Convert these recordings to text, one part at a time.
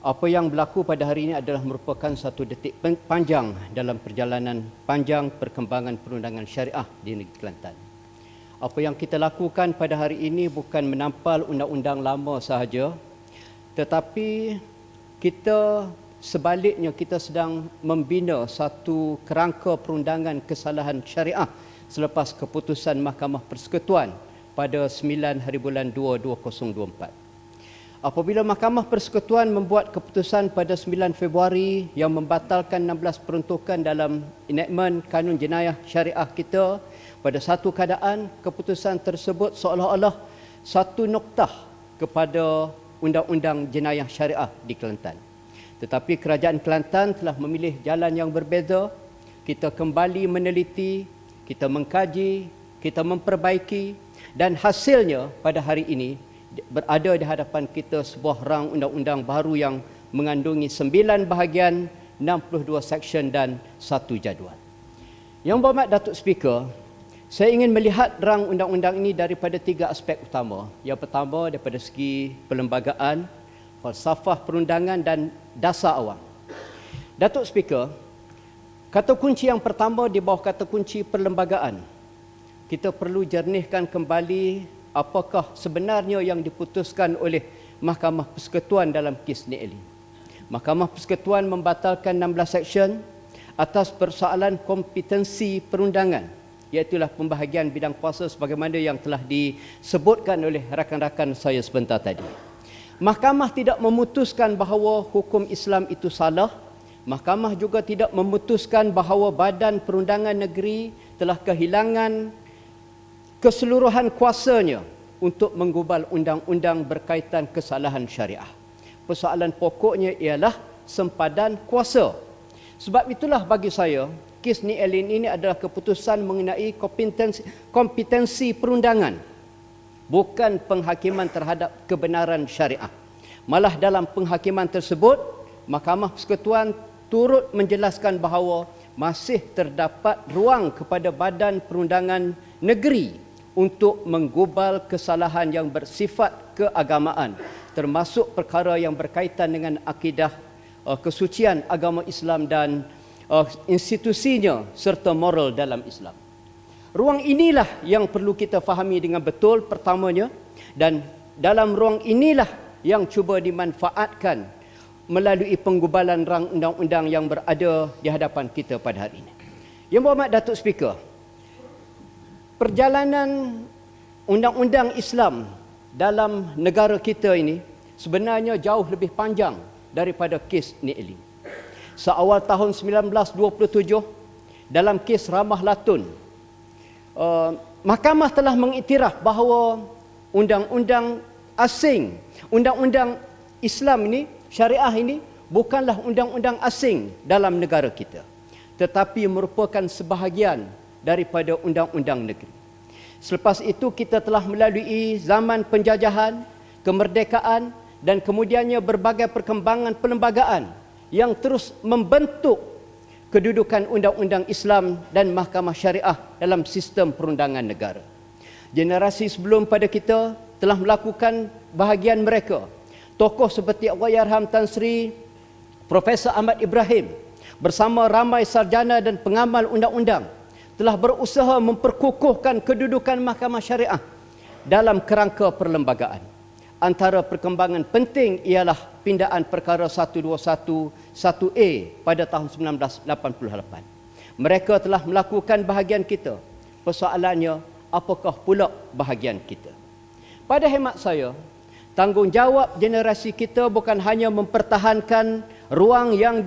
Apa yang berlaku pada hari ini adalah merupakan satu detik panjang dalam perjalanan panjang perkembangan perundangan syariah di negeri Kelantan. Apa yang kita lakukan pada hari ini bukan menampal undang-undang lama sahaja, tetapi sebaliknya kita sedang membina satu kerangka perundangan kesalahan syariah selepas keputusan Mahkamah Persekutuan pada 9 hari bulan 2 2024. Apabila Mahkamah Persekutuan membuat keputusan pada 9 Februari yang membatalkan 16 peruntukan dalam enactment Kanun Jenayah Syariah kita, pada satu keadaan keputusan tersebut seolah-olah satu noktah kepada Undang-Undang Jenayah Syariah di Kelantan. Tetapi Kerajaan Kelantan telah memilih jalan yang berbeza. Kita kembali meneliti, kita mengkaji, kita memperbaiki, dan hasilnya pada hari ini berada di hadapan kita sebuah rang undang-undang baru yang mengandungi 9 bahagian, 62 seksyen dan 1 jadual. Yang berhormat Datuk Speaker, saya ingin melihat rang undang-undang ini daripada 3 aspek utama. Yang pertama daripada segi perlembagaan, falsafah perundangan dan dasar awam. Datuk Speaker, kata kunci yang pertama di bawah kata kunci perlembagaan. Kita perlu jernihkan kembali apakah sebenarnya yang diputuskan oleh Mahkamah Persekutuan dalam kes ni. Mahkamah Persekutuan membatalkan 16 seksyen atas persoalan kompetensi perundangan, iaitulah pembahagian bidang kuasa sebagaimana yang telah disebutkan oleh rakan-rakan saya sebentar tadi. Mahkamah tidak memutuskan bahawa hukum Islam itu salah. Mahkamah juga tidak memutuskan bahawa Badan Perundangan Negeri telah kehilangan keseluruhan kuasanya untuk menggubal undang-undang berkaitan kesalahan syariah. Persoalan pokoknya ialah sempadan kuasa. Sebab itulah bagi saya, kes Ni Elin ini adalah keputusan mengenai kompetensi perundangan, bukan penghakiman terhadap kebenaran syariah. Malah dalam penghakiman tersebut, Mahkamah Persekutuan turut menjelaskan bahawa masih terdapat ruang kepada Badan Perundangan Negeri untuk menggubal kesalahan yang bersifat keagamaan, termasuk perkara yang berkaitan dengan akidah, kesucian agama Islam dan institusinya serta moral dalam Islam. Ruang inilah yang perlu kita fahami dengan betul pertamanya, dan dalam ruang inilah yang cuba dimanfaatkan melalui penggubalan rang undang-undang yang berada di hadapan kita pada hari ini. Yang berhormat Datuk Speaker, perjalanan undang-undang Islam dalam negara kita ini sebenarnya jauh lebih panjang daripada kes Ni Elin. Seawal tahun 1927, dalam kes Ramah Latun, Mahkamah telah mengiktiraf bahawa undang-undang asing, undang-undang Islam ini, syariah ini, bukanlah undang-undang asing dalam negara kita, tetapi merupakan sebahagian daripada undang-undang negeri. Selepas itu kita telah melalui zaman penjajahan, kemerdekaan dan kemudiannya berbagai perkembangan perlembagaan yang terus membentuk kedudukan undang-undang Islam dan mahkamah syariah dalam sistem perundangan negara. Generasi sebelum pada kita telah melakukan bahagian mereka. Tokoh seperti Allahyarham Tan Sri, Profesor Ahmad Ibrahim bersama ramai sarjana dan pengamal undang-undang telah berusaha memperkukuhkan kedudukan mahkamah syariah dalam kerangka perlembagaan. Antara perkembangan penting ialah pindaan perkara 121 1A pada tahun 1988. Mereka telah melakukan bahagian kita. Persoalannya, apakah pula bahagian kita? Pada hemat saya, tanggungjawab generasi kita bukan hanya mempertahankan ruang yang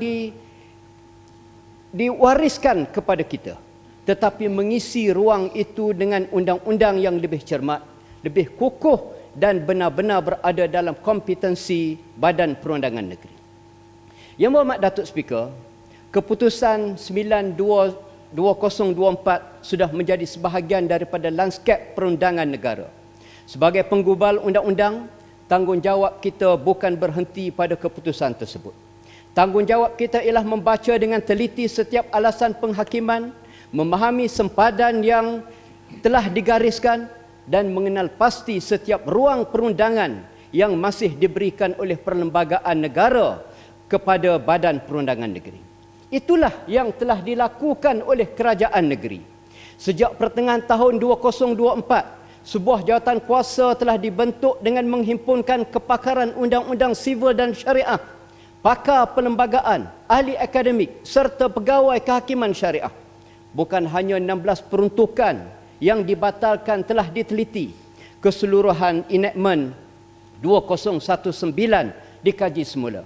diwariskan kepada kita, tetapi mengisi ruang itu dengan undang-undang yang lebih cermat, lebih kukuh dan benar-benar berada dalam kompetensi Badan Perundangan Negeri. Yang berhormat Datuk Speaker, keputusan 9/2024 sudah menjadi sebahagian daripada lanskap perundangan negara. Sebagai penggubal undang-undang, tanggungjawab kita bukan berhenti pada keputusan tersebut. Tanggungjawab kita ialah membaca dengan teliti setiap alasan penghakiman, memahami sempadan yang telah digariskan dan mengenal pasti setiap ruang perundangan yang masih diberikan oleh perlembagaan negara kepada Badan Perundangan Negeri. Itulah yang telah dilakukan oleh kerajaan negeri. Sejak pertengahan tahun 2024, sebuah jawatan kuasa telah dibentuk dengan menghimpunkan kepakaran undang-undang sivil dan syariah, pakar perlembagaan, ahli akademik serta pegawai kehakiman syariah. Bukan hanya 16 peruntukan yang dibatalkan telah diteliti, keseluruhan enactment 2019 dikaji semula.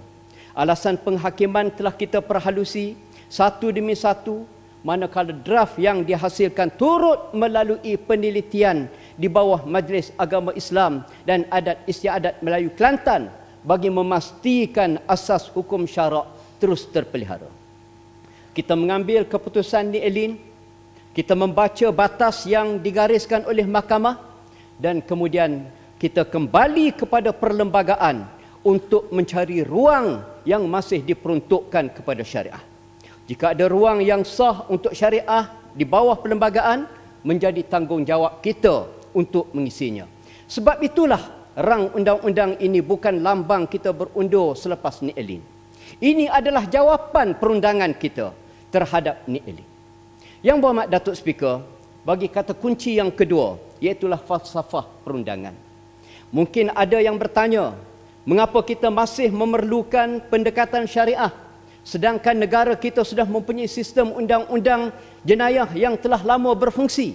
Alasan penghakiman telah kita perhalusi satu demi satu, manakala draft yang dihasilkan turut melalui penelitian di bawah Majlis Agama Islam dan Adat Istiadat Melayu Kelantan bagi memastikan asas hukum syarak terus terpelihara. Kita mengambil keputusan Ni Elin, kita membaca batas yang digariskan oleh mahkamah dan kemudian kita kembali kepada perlembagaan untuk mencari ruang yang masih diperuntukkan kepada syariah. Jika ada ruang yang sah untuk syariah di bawah perlembagaan, menjadi tanggungjawab kita untuk mengisinya. Sebab itulah rang undang-undang ini bukan lambang kita berundur selepas Ni Elin. Ini adalah jawapan perundangan kita terhadap Ni Elin. Yang berhormat Datuk Speaker, bagi kata kunci yang kedua, iaitulah falsafah perundangan. Mungkin ada yang bertanya, mengapa kita masih memerlukan pendekatan syariah sedangkan negara kita sudah mempunyai sistem undang-undang jenayah yang telah lama berfungsi?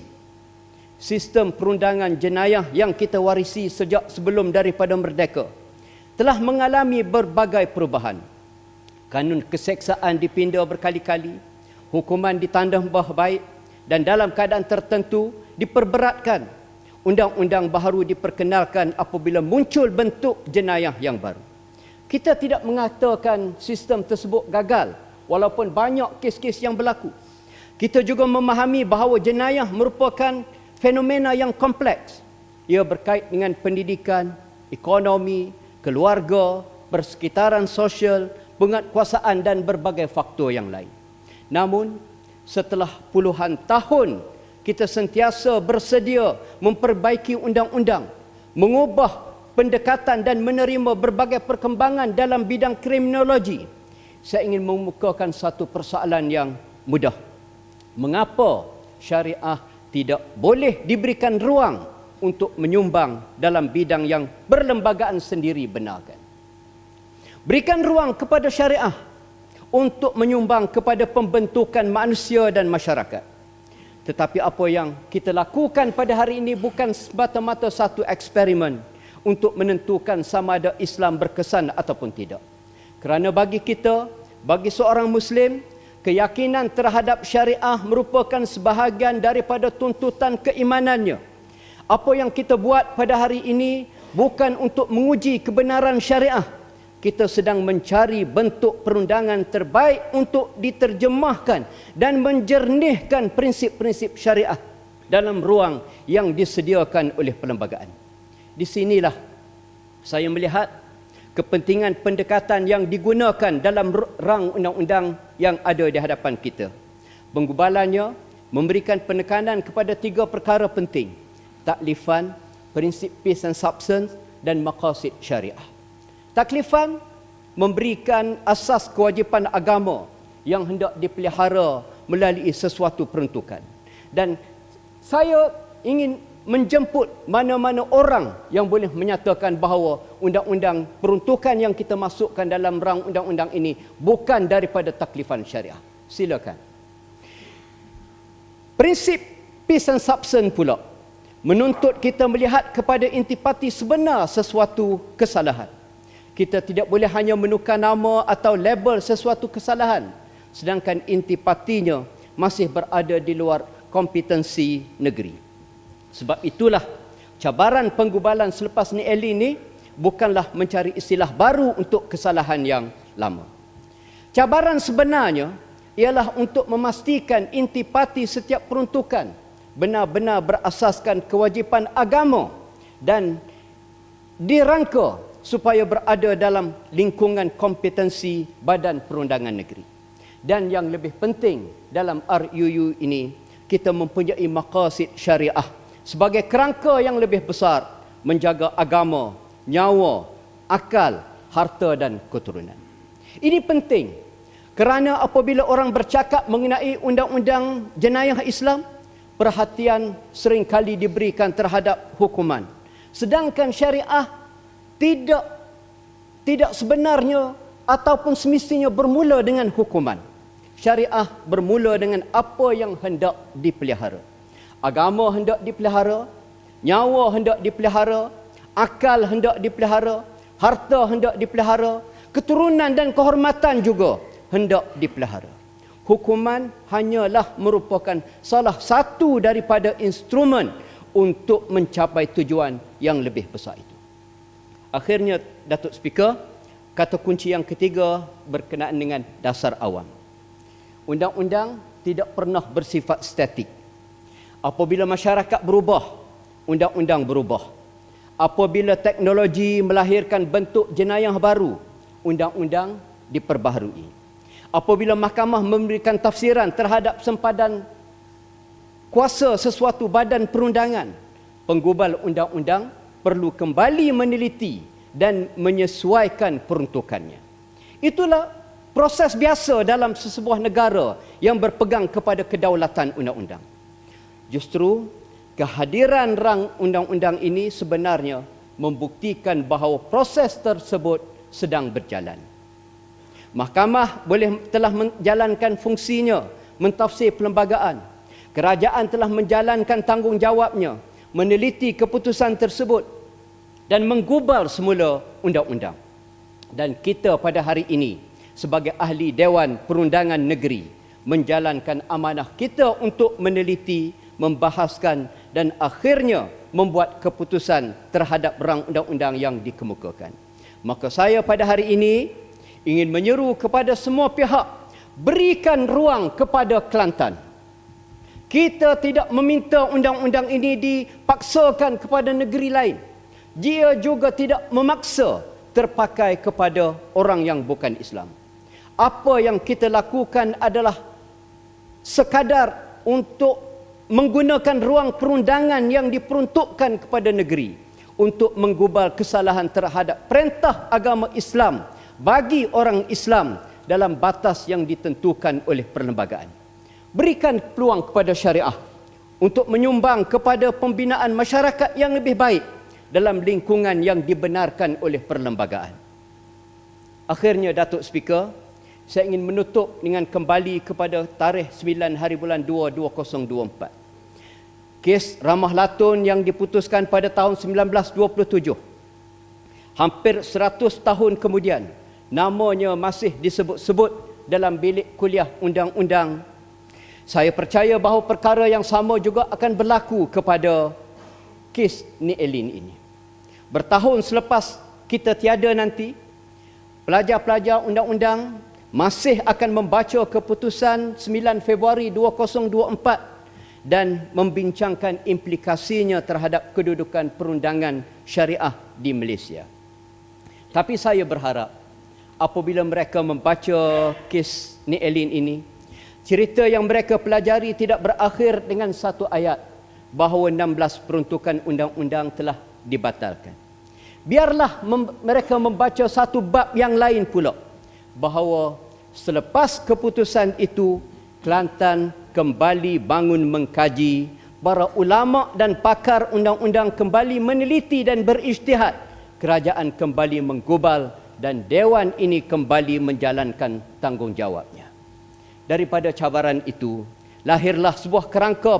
Sistem perundangan jenayah yang kita warisi sejak sebelum daripada merdeka telah mengalami berbagai perubahan. Kanun keseksaan dipinda berkali-kali, hukuman ditambah baik dan dalam keadaan tertentu diperberatkan. Undang-undang baharu diperkenalkan apabila muncul bentuk jenayah yang baru. Kita tidak mengatakan sistem tersebut gagal walaupun banyak kes-kes yang berlaku. Kita juga memahami bahawa jenayah merupakan fenomena yang kompleks. Ia berkait dengan pendidikan, ekonomi, keluarga, persekitaran sosial, penguatkuasaan dan berbagai faktor yang lain. Namun, setelah puluhan tahun, kita sentiasa bersedia memperbaiki undang-undang, mengubah pendekatan dan menerima berbagai perkembangan dalam bidang kriminologi. Saya ingin mengemukakan satu persoalan yang mudah. Mengapa syariah tidak boleh diberikan ruang untuk menyumbang dalam bidang yang perlembagaan sendiri benarkan? Berikan ruang kepada syariah untuk menyumbang kepada pembentukan manusia dan masyarakat. Tetapi apa yang kita lakukan pada hari ini bukan semata-mata satu eksperimen untuk menentukan sama ada Islam berkesan ataupun tidak. Kerana bagi kita, bagi seorang Muslim, keyakinan terhadap syariah merupakan sebahagian daripada tuntutan keimanannya. Apa yang kita buat pada hari ini bukan untuk menguji kebenaran syariah. Kita sedang mencari bentuk perundangan terbaik untuk diterjemahkan dan menjernihkan prinsip-prinsip syariah dalam ruang yang disediakan oleh perlembagaan. Di sinilah saya melihat kepentingan pendekatan yang digunakan dalam rang undang-undang yang ada di hadapan kita. Penggubalannya memberikan penekanan kepada 3 perkara penting: taklifan, prinsip peace and substance dan maqasid syariah. Taklifan memberikan asas kewajipan agama yang hendak dipelihara melalui sesuatu peruntukan. Dan saya ingin menjemput mana-mana orang yang boleh menyatakan bahawa undang-undang peruntukan yang kita masukkan dalam rang undang-undang ini bukan daripada taklifan syariah. Silakan. Prinsip peace and substance pula menuntut kita melihat kepada intipati sebenar sesuatu kesalahan. Kita tidak boleh hanya menukar nama atau label sesuatu kesalahan sedangkan intipatinya masih berada di luar kompetensi negeri. Sebab itulah cabaran penggubalan selepas Ni Elin ini bukanlah mencari istilah baru untuk kesalahan yang lama. Cabaran sebenarnya ialah untuk memastikan intipati setiap peruntukan benar-benar berasaskan kewajipan agama dan dirangka supaya berada dalam lingkungan kompetensi Badan Perundangan Negeri. Dan yang lebih penting dalam RUU ini, kita mempunyai maqasid syariah sebagai kerangka yang lebih besar menjaga agama, nyawa, akal, harta dan keturunan. Ini penting kerana apabila orang bercakap mengenai undang-undang jenayah Islam, perhatian seringkali diberikan terhadap hukuman. Sedangkan syariah tidak sebenarnya ataupun semestinya bermula dengan hukuman. Syariah bermula dengan apa yang hendak dipelihara. Agama hendak dipelihara, nyawa hendak dipelihara, akal hendak dipelihara, harta hendak dipelihara, keturunan dan kehormatan juga hendak dipelihara. Hukuman hanyalah merupakan salah satu daripada instrumen untuk mencapai tujuan yang lebih besar itu. Akhirnya, Datuk Speaker, kata kunci yang ketiga berkenaan dengan dasar awam. Undang-undang tidak pernah bersifat statik. Apabila masyarakat berubah, undang-undang berubah. Apabila teknologi melahirkan bentuk jenayah baru, undang-undang diperbaharui. Apabila mahkamah memberikan tafsiran terhadap sempadan kuasa sesuatu badan perundangan, penggubal undang-undang perlu kembali meneliti dan menyesuaikan peruntukannya. Itulah proses biasa dalam sesebuah negara yang berpegang kepada kedaulatan undang-undang. Justru kehadiran rang undang-undang ini sebenarnya membuktikan bahawa proses tersebut sedang berjalan. Mahkamah telah menjalankan fungsinya, mentafsir perlembagaan. Kerajaan telah menjalankan tanggungjawabnya, meneliti keputusan tersebut dan menggubal semula undang-undang. Dan kita pada hari ini sebagai ahli Dewan Perundangan Negeri menjalankan amanah kita untuk meneliti, membahaskan dan akhirnya membuat keputusan terhadap rang undang-undang yang dikemukakan. Maka saya pada hari ini ingin menyeru kepada semua pihak, berikan ruang kepada Kelantan. Kita tidak meminta undang-undang ini dipaksakan kepada negeri lain. Dia juga tidak memaksa terpakai kepada orang yang bukan Islam. Apa yang kita lakukan adalah sekadar untuk menggunakan ruang perundangan yang diperuntukkan kepada negeri untuk menggubal kesalahan terhadap perintah agama Islam bagi orang Islam dalam batas yang ditentukan oleh perlembagaan. Berikan peluang kepada syariah untuk menyumbang kepada pembinaan masyarakat yang lebih baik dalam lingkungan yang dibenarkan oleh perlembagaan. Akhirnya, Datuk Speaker, saya ingin menutup dengan kembali kepada tarikh 9 hari bulan 2 2024. Kes Ramah Latun yang diputuskan pada tahun 1927. Hampir 100 tahun kemudian, namanya masih disebut-sebut dalam bilik kuliah undang-undang. Saya percaya bahawa perkara yang sama juga akan berlaku kepada kes Nik Elin ini. Bertahun selepas kita tiada nanti, pelajar-pelajar undang-undang masih akan membaca keputusan 9 Februari 2024 dan membincangkan implikasinya terhadap kedudukan perundangan syariah di Malaysia. Tapi saya berharap apabila mereka membaca kes Nik Elin ini, cerita yang mereka pelajari tidak berakhir dengan satu ayat bahawa 16 peruntukan undang-undang telah dibatalkan. Biarlah mereka membaca satu bab yang lain pula, bahawa selepas keputusan itu, Kelantan kembali bangun mengkaji, para ulama dan pakar undang-undang kembali meneliti dan berijtihad, kerajaan kembali menggubal dan Dewan ini kembali menjalankan tanggungjawabnya. Daripada cabaran itu, lahirlah sebuah kerangka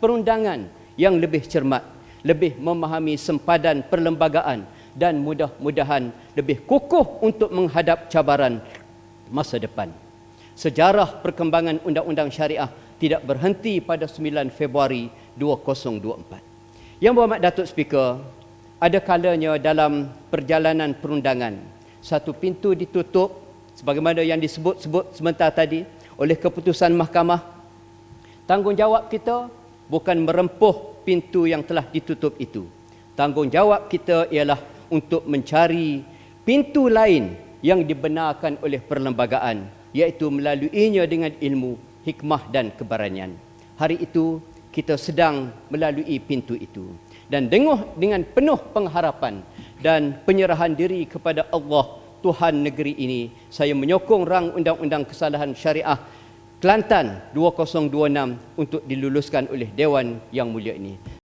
perundangan yang lebih cermat, lebih memahami sempadan perlembagaan dan mudah-mudahan lebih kukuh untuk menghadap cabaran masa depan. Sejarah perkembangan undang-undang syariah tidak berhenti pada 9 Februari 2024. Yang berhormat Datuk Speaker, ada kalanya dalam perjalanan perundangan, satu pintu ditutup sebagaimana yang disebut-sebut sebentar tadi oleh keputusan mahkamah. Tanggungjawab kita bukan merempuh pintu yang telah ditutup itu. Tanggungjawab kita ialah untuk mencari pintu lain yang dibenarkan oleh perlembagaan, iaitu melaluinya dengan ilmu, hikmah dan keberanian. Hari itu kita sedang melalui pintu itu, dan dengan penuh pengharapan dan penyerahan diri kepada Allah Tuhan negeri ini, saya menyokong rang Undang-Undang Kesalahan Syariah Kelantan 2026 untuk diluluskan oleh Dewan Yang Mulia ini.